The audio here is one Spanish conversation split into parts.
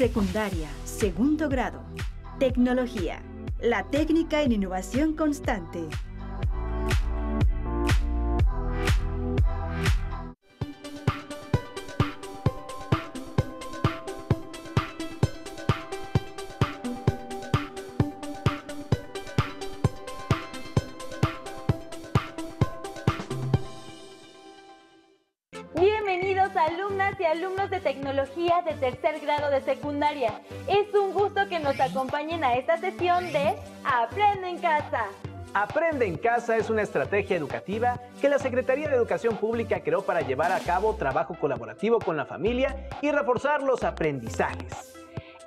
Secundaria, segundo grado. Tecnología, la técnica en innovación constante. Bienvenidos alumnas y alumnos de tecnología de tercer grado de secundaria. Es un gusto que nos acompañen a esta sesión de Aprende en Casa. Aprende en Casa es una estrategia educativa que la Secretaría de Educación Pública creó para llevar a cabo trabajo colaborativo con la familia y reforzar los aprendizajes.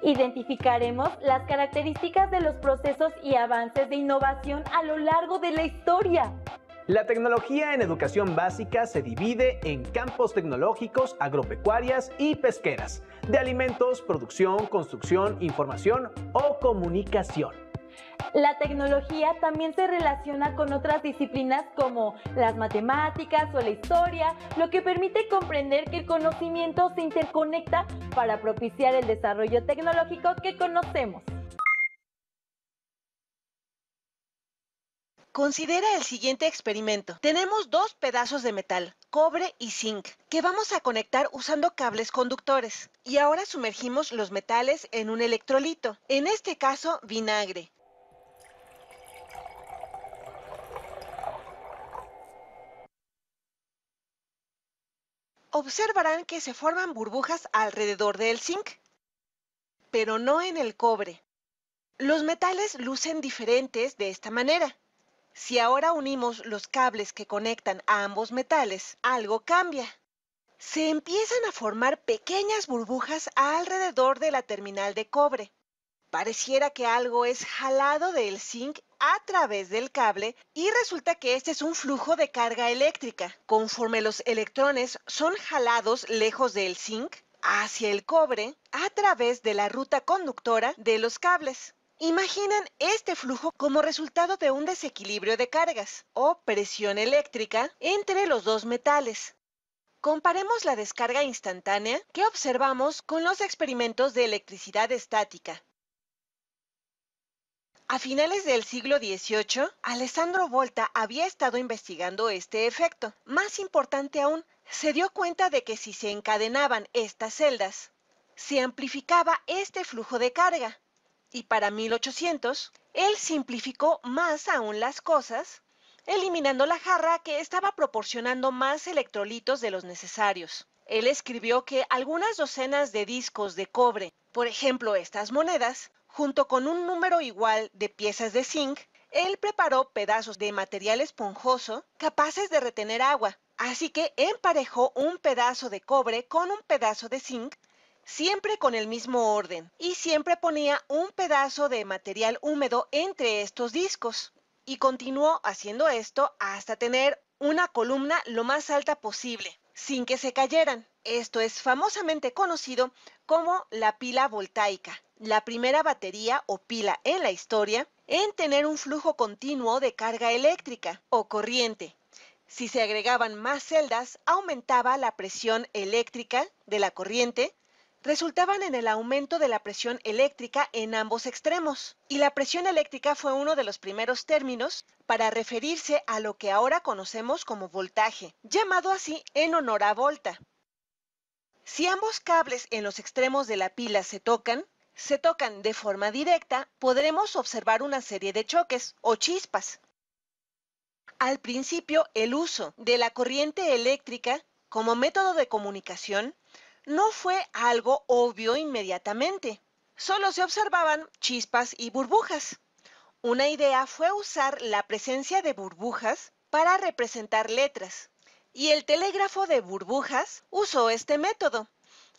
Identificaremos las características de los procesos y avances de innovación a lo largo de la historia. La tecnología en educación básica se divide en campos tecnológicos, agropecuarias y pesqueras, de alimentos, producción, construcción, información o comunicación. La tecnología también se relaciona con otras disciplinas como las matemáticas o la historia, lo que permite comprender que el conocimiento se interconecta para propiciar el desarrollo tecnológico que conocemos. Considera el siguiente experimento. Tenemos dos pedazos de metal, cobre y zinc, que vamos a conectar usando cables conductores. Y ahora sumergimos los metales en un electrolito, en este caso vinagre. Observarán que se forman burbujas alrededor del zinc, pero no en el cobre. Los metales lucen diferentes de esta manera. Si ahora unimos los cables que conectan a ambos metales, algo cambia. Se empiezan a formar pequeñas burbujas alrededor de la terminal de cobre. Pareciera que algo es jalado del zinc a través del cable y resulta que este es un flujo de carga eléctrica. Conforme los electrones son jalados lejos del zinc, hacia el cobre, a través de la ruta conductora de los cables. Imaginen este flujo como resultado de un desequilibrio de cargas o presión eléctrica entre los dos metales. Comparemos la descarga instantánea que observamos con los experimentos de electricidad estática. A finales del siglo XVIII, Alessandro Volta había estado investigando este efecto. Más importante aún, se dio cuenta de que si se encadenaban estas celdas, se amplificaba este flujo de carga. Y para 1800, él simplificó más aún las cosas, eliminando la jarra que estaba proporcionando más electrolitos de los necesarios. Él escribió que algunas docenas de discos de cobre, por ejemplo estas monedas, junto con un número igual de piezas de zinc, él preparó pedazos de material esponjoso capaces de retener agua. Así que emparejó un pedazo de cobre con un pedazo de zinc, siempre con el mismo orden, y siempre ponía un pedazo de material húmedo entre estos discos. Y continuó haciendo esto hasta tener una columna lo más alta posible, sin que se cayeran. Esto es famosamente conocido como la pila voltaica, la primera batería o pila en la historia en tener un flujo continuo de carga eléctrica o corriente. Si se agregaban más celdas, aumentaba la presión eléctrica de la corriente, resultaban en el aumento de la presión eléctrica en ambos extremos. Y la presión eléctrica fue uno de los primeros términos para referirse a lo que ahora conocemos como voltaje, llamado así en honor a Volta. Si ambos cables en los extremos de la pila se tocan de forma directa, podremos observar una serie de choques o chispas. Al principio, el uso de la corriente eléctrica como método de comunicación no fue algo obvio inmediatamente. Solo se observaban chispas y burbujas. Una idea fue usar la presencia de burbujas para representar letras, y el telégrafo de burbujas usó este método,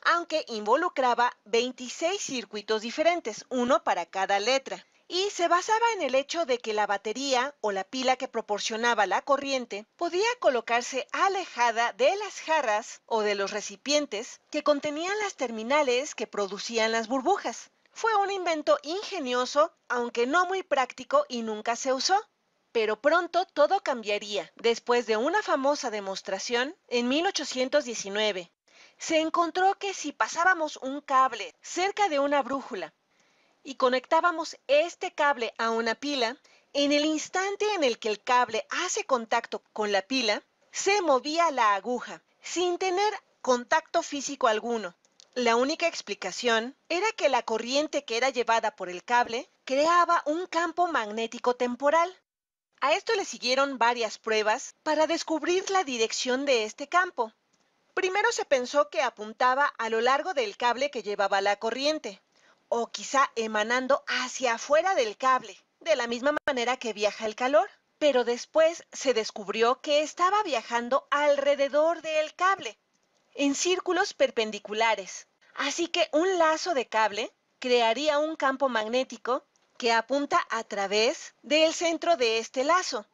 aunque involucraba 26 circuitos diferentes, uno para cada letra, y se basaba en el hecho de que la batería o la pila que proporcionaba la corriente podía colocarse alejada de las jarras o de los recipientes que contenían las terminales que producían las burbujas. Fue un invento ingenioso, aunque no muy práctico y nunca se usó. Pero pronto todo cambiaría, después de una famosa demostración en 1819. se encontró que si pasábamos un cable cerca de una brújula y conectábamos este cable a una pila, en el instante en el que el cable hace contacto con la pila, se movía la aguja, sin tener contacto físico alguno. La única explicación era que la corriente que era llevada por el cable creaba un campo magnético temporal. A esto le siguieron varias pruebas para descubrir la dirección de este campo. Primero se pensó que apuntaba a lo largo del cable que llevaba la corriente, o quizá emanando hacia afuera del cable, de la misma manera que viaja el calor. Pero después se descubrió que estaba viajando alrededor del cable, en círculos perpendiculares. Así que un lazo de cable crearía un campo magnético que apunta a través del centro de este lazo,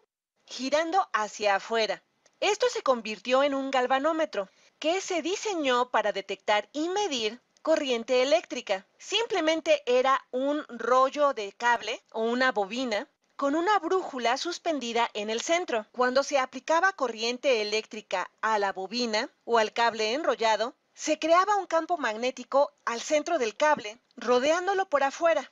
girando hacia afuera. Esto se convirtió en un galvanómetro, que se diseñó para detectar y medir corriente eléctrica. Simplemente era un rollo de cable o una bobina con una brújula suspendida en el centro. Cuando se aplicaba corriente eléctrica a la bobina o al cable enrollado, se creaba un campo magnético al centro del cable, rodeándolo por afuera,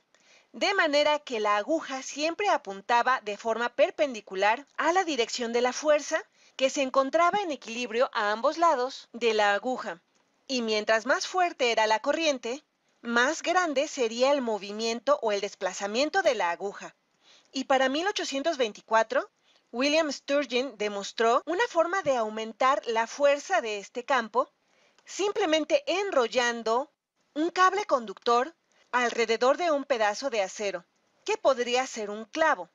de manera que la aguja siempre apuntaba de forma perpendicular a la dirección de la fuerza, que se encontraba en equilibrio a ambos lados de la aguja. Y mientras más fuerte era la corriente, más grande sería el movimiento o el desplazamiento de la aguja. Y para 1824, William Sturgeon demostró una forma de aumentar la fuerza de este campo, simplemente enrollando un cable conductor alrededor de un pedazo de acero, que podría ser un clavo.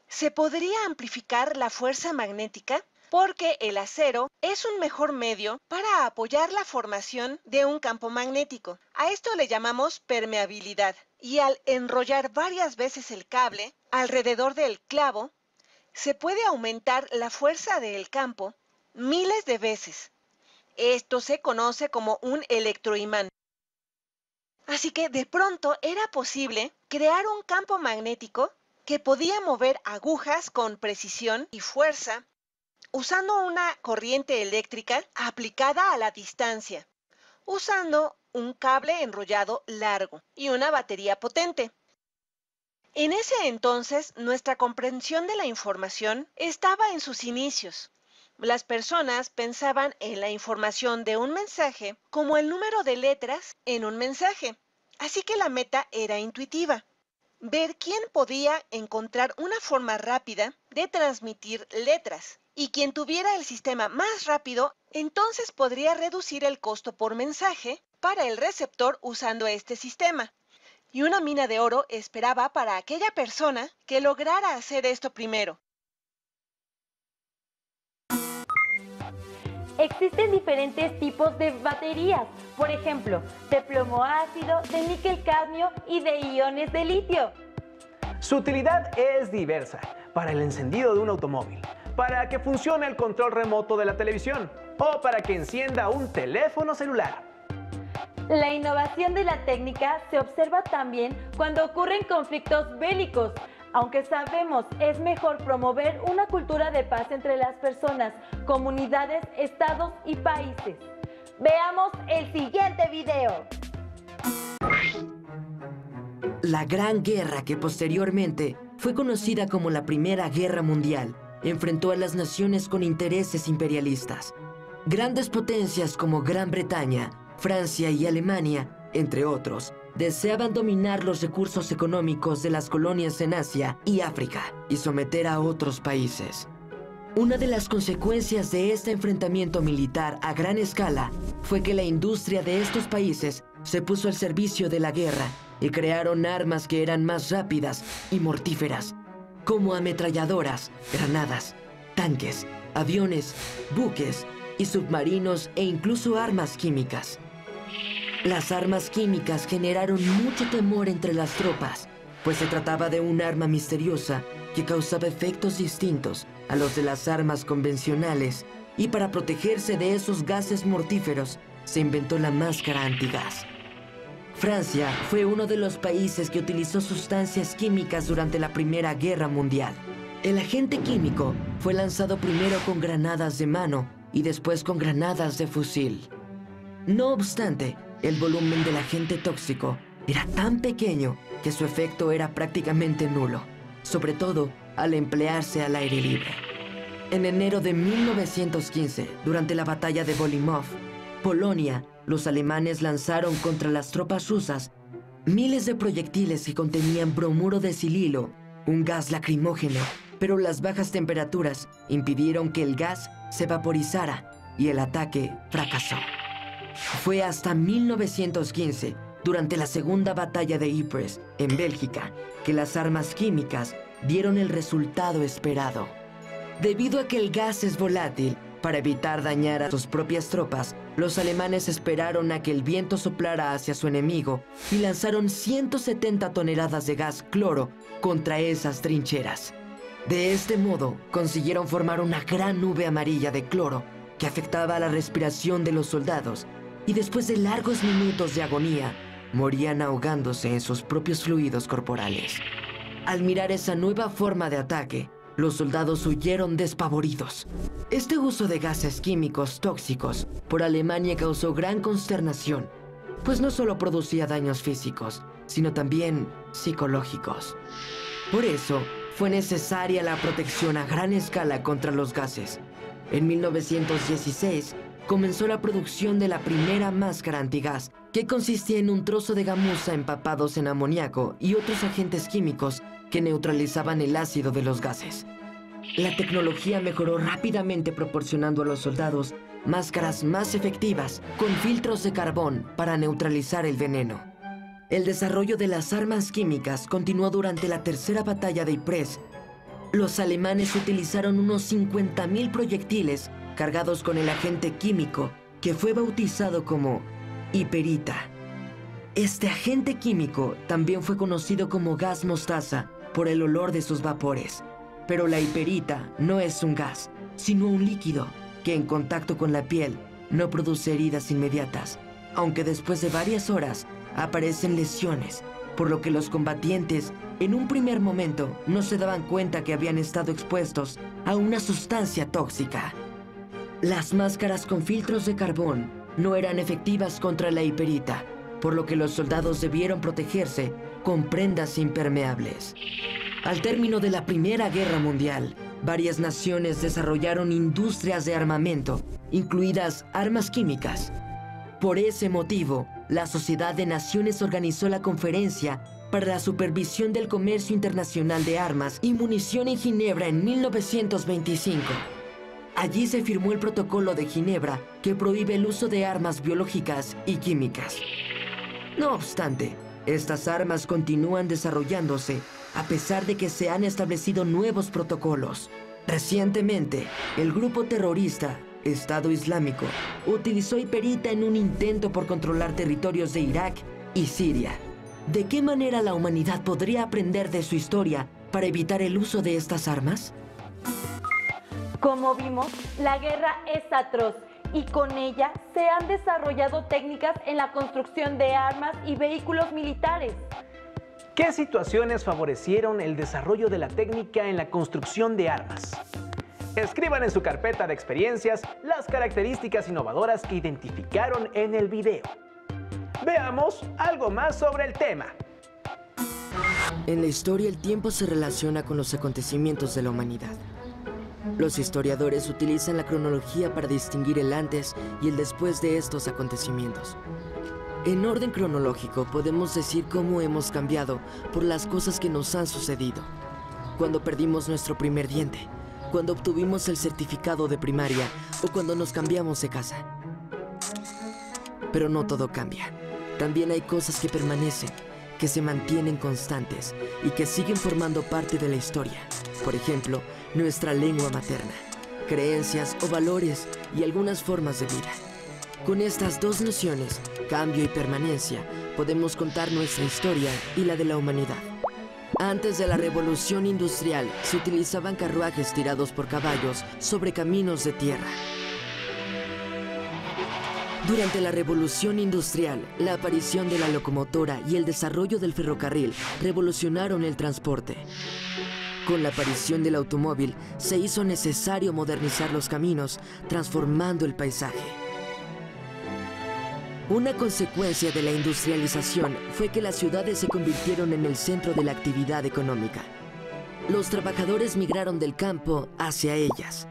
Se podría amplificar la fuerza magnética porque el acero es un mejor medio para apoyar la formación de un campo magnético. A esto le llamamos permeabilidad. Y al enrollar varias veces el cable alrededor del clavo, se puede aumentar la fuerza del campo miles de veces. Esto se conoce como un electroimán. Así que de pronto era posible crear un campo magnético que podía mover agujas con precisión y fuerza usando una corriente eléctrica aplicada a la distancia, usando un cable enrollado largo y una batería potente. En ese entonces, nuestra comprensión de la información estaba en sus inicios. Las personas pensaban en la información de un mensaje como el número de letras en un mensaje. Así que la meta era intuitiva: ver quién podía encontrar una forma rápida de transmitir letras. Y quien tuviera el sistema más rápido, entonces podría reducir el costo por mensaje para el receptor usando este sistema. Y una mina de oro esperaba para aquella persona que lograra hacer esto primero. Existen diferentes tipos de baterías, por ejemplo, de plomo ácido, de níquel cadmio y de iones de litio. Su utilidad es diversa: para el encendido de un automóvil, para que funcione el control remoto de la televisión o para que encienda un teléfono celular. La innovación de la técnica se observa también cuando ocurren conflictos bélicos. Aunque sabemos es mejor promover una cultura de paz entre las personas, comunidades, estados y países. Veamos el siguiente video. La Gran Guerra, que posteriormente fue conocida como la Primera Guerra Mundial, enfrentó a las naciones con intereses imperialistas. Grandes potencias como Gran Bretaña, Francia y Alemania, entre otros, deseaban dominar los recursos económicos de las colonias en Asia y África y someter a otros países. Una de las consecuencias de este enfrentamiento militar a gran escala fue que la industria de estos países se puso al servicio de la guerra y crearon armas que eran más rápidas y mortíferas, como ametralladoras, granadas, tanques, aviones, buques y submarinos e incluso armas químicas. Las armas químicas generaron mucho temor entre las tropas, pues se trataba de un arma misteriosa que causaba efectos distintos a los de las armas convencionales, y para protegerse de esos gases mortíferos se inventó la máscara antigás. Francia fue uno de los países que utilizó sustancias químicas durante la Primera Guerra Mundial. El agente químico fue lanzado primero con granadas de mano y después con granadas de fusil. No obstante, el volumen del agente tóxico era tan pequeño que su efecto era prácticamente nulo, sobre todo al emplearse al aire libre. En enero de 1915, durante la batalla de Bolimov, Polonia, los alemanes lanzaron contra las tropas rusas miles de proyectiles que contenían bromuro de sililo, un gas lacrimógeno, pero las bajas temperaturas impidieron que el gas se vaporizara y el ataque fracasó. Fue hasta 1915, durante la segunda batalla de Ypres, en Bélgica, que las armas químicas dieron el resultado esperado. Debido a que el gas es volátil, para evitar dañar a sus propias tropas, los alemanes esperaron a que el viento soplara hacia su enemigo y lanzaron 170 toneladas de gas cloro contra esas trincheras. De este modo, consiguieron formar una gran nube amarilla de cloro que afectaba a la respiración de los soldados, y después de largos minutos de agonía, morían ahogándose en sus propios fluidos corporales. Al mirar esa nueva forma de ataque, los soldados huyeron despavoridos. Este uso de gases químicos tóxicos por Alemania causó gran consternación, pues no solo producía daños físicos, sino también psicológicos. Por eso, fue necesaria la protección a gran escala contra los gases. En 1916, comenzó la producción de la primera máscara antigás, que consistía en un trozo de gamuza empapados en amoníaco y otros agentes químicos que neutralizaban el ácido de los gases. La tecnología mejoró rápidamente, proporcionando a los soldados máscaras más efectivas con filtros de carbón para neutralizar el veneno. El desarrollo de las armas químicas continuó durante la tercera batalla de Ypres. Los alemanes utilizaron unos 50.000 proyectiles cargados con el agente químico que fue bautizado como hiperita. Este agente químico también fue conocido como gas mostaza por el olor de sus vapores. Pero la hiperita no es un gas, sino un líquido que en contacto con la piel no produce heridas inmediatas, aunque después de varias horas aparecen lesiones, por lo que los combatientes en un primer momento no se daban cuenta que habían estado expuestos a una sustancia tóxica. Las máscaras con filtros de carbón no eran efectivas contra la hiperita, por lo que los soldados debieron protegerse con prendas impermeables. Al término de la Primera Guerra Mundial, varias naciones desarrollaron industrias de armamento, incluidas armas químicas. Por ese motivo, la Sociedad de Naciones organizó la Conferencia para la Supervisión del Comercio Internacional de Armas y Munición en Ginebra en 1925. Allí se firmó el Protocolo de Ginebra, que prohíbe el uso de armas biológicas y químicas. No obstante, estas armas continúan desarrollándose a pesar de que se han establecido nuevos protocolos. Recientemente, el grupo terrorista Estado Islámico utilizó hiperita en un intento por controlar territorios de Irak y Siria. ¿De qué manera la humanidad podría aprender de su historia para evitar el uso de estas armas? Como vimos, la guerra es atroz y con ella se han desarrollado técnicas en la construcción de armas y vehículos militares. ¿Qué situaciones favorecieron el desarrollo de la técnica en la construcción de armas? Escriban en su carpeta de experiencias las características innovadoras que identificaron en el video. Veamos algo más sobre el tema. En la historia, el tiempo se relaciona con los acontecimientos de la humanidad. Los historiadores utilizan la cronología para distinguir el antes y el después de estos acontecimientos. En orden cronológico, podemos decir cómo hemos cambiado por las cosas que nos han sucedido. Cuando perdimos nuestro primer diente, cuando obtuvimos el certificado de primaria o cuando nos cambiamos de casa. Pero no todo cambia. También hay cosas que permanecen, que se mantienen constantes y que siguen formando parte de la historia. Por ejemplo, nuestra lengua materna, creencias o valores y algunas formas de vida. Con estas dos nociones, cambio y permanencia, podemos contar nuestra historia y la de la humanidad. Antes de la Revolución Industrial, se utilizaban carruajes tirados por caballos sobre caminos de tierra. Durante la Revolución Industrial, la aparición de la locomotora y el desarrollo del ferrocarril revolucionaron el transporte. Con la aparición del automóvil, se hizo necesario modernizar los caminos, transformando el paisaje. Una consecuencia de la industrialización fue que las ciudades se convirtieron en el centro de la actividad económica. Los trabajadores migraron del campo hacia ellas.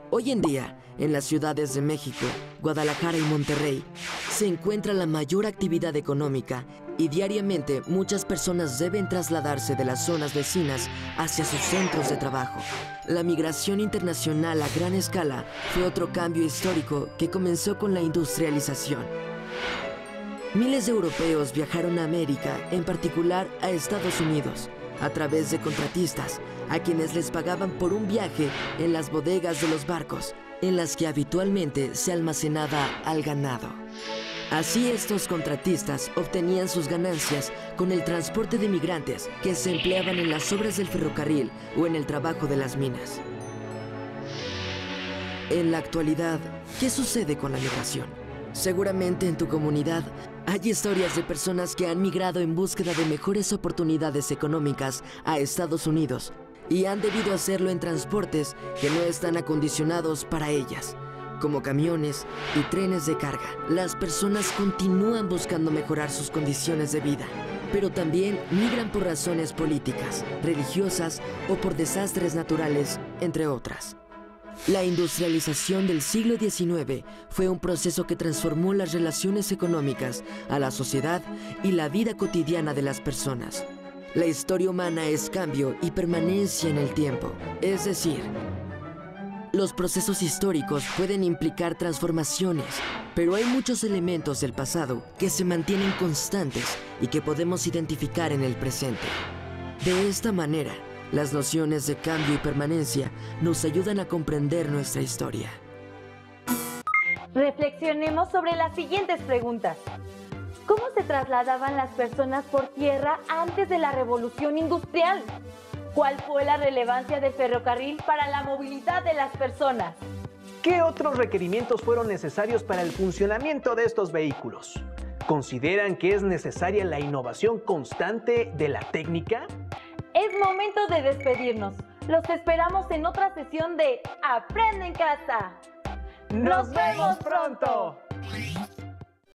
Hoy en día, en las ciudades de México, Guadalajara y Monterrey, se encuentra la mayor actividad económica y diariamente muchas personas deben trasladarse de las zonas vecinas hacia sus centros de trabajo. La migración internacional a gran escala fue otro cambio histórico que comenzó con la industrialización. Miles de europeos viajaron a América, en particular a Estados Unidos, a través de contratistas, a quienes les pagaban por un viaje en las bodegas de los barcos, en las que habitualmente se almacenaba al ganado. Así estos contratistas obtenían sus ganancias con el transporte de migrantes que se empleaban en las obras del ferrocarril o en el trabajo de las minas. En la actualidad, ¿qué sucede con la migración? Seguramente en tu comunidad hay historias de personas que han migrado en búsqueda de mejores oportunidades económicas a Estados Unidos y han debido hacerlo en transportes que no están acondicionados para ellas, como camiones y trenes de carga. Las personas continúan buscando mejorar sus condiciones de vida, pero también migran por razones políticas, religiosas o por desastres naturales, entre otras. La industrialización del siglo XIX fue un proceso que transformó las relaciones económicas, a la sociedad y la vida cotidiana de las personas. La historia humana es cambio y permanencia en el tiempo, es decir, los procesos históricos pueden implicar transformaciones, pero hay muchos elementos del pasado que se mantienen constantes y que podemos identificar en el presente. De esta manera, las nociones de cambio y permanencia nos ayudan a comprender nuestra historia. Reflexionemos sobre las siguientes preguntas. ¿Cómo se trasladaban las personas por tierra antes de la Revolución Industrial? ¿Cuál fue la relevancia del ferrocarril para la movilidad de las personas? ¿Qué otros requerimientos fueron necesarios para el funcionamiento de estos vehículos? ¿Consideran que es necesaria la innovación constante de la técnica? Es momento de despedirnos. Los esperamos en otra sesión de Aprende en Casa. ¡Nos vemos pronto!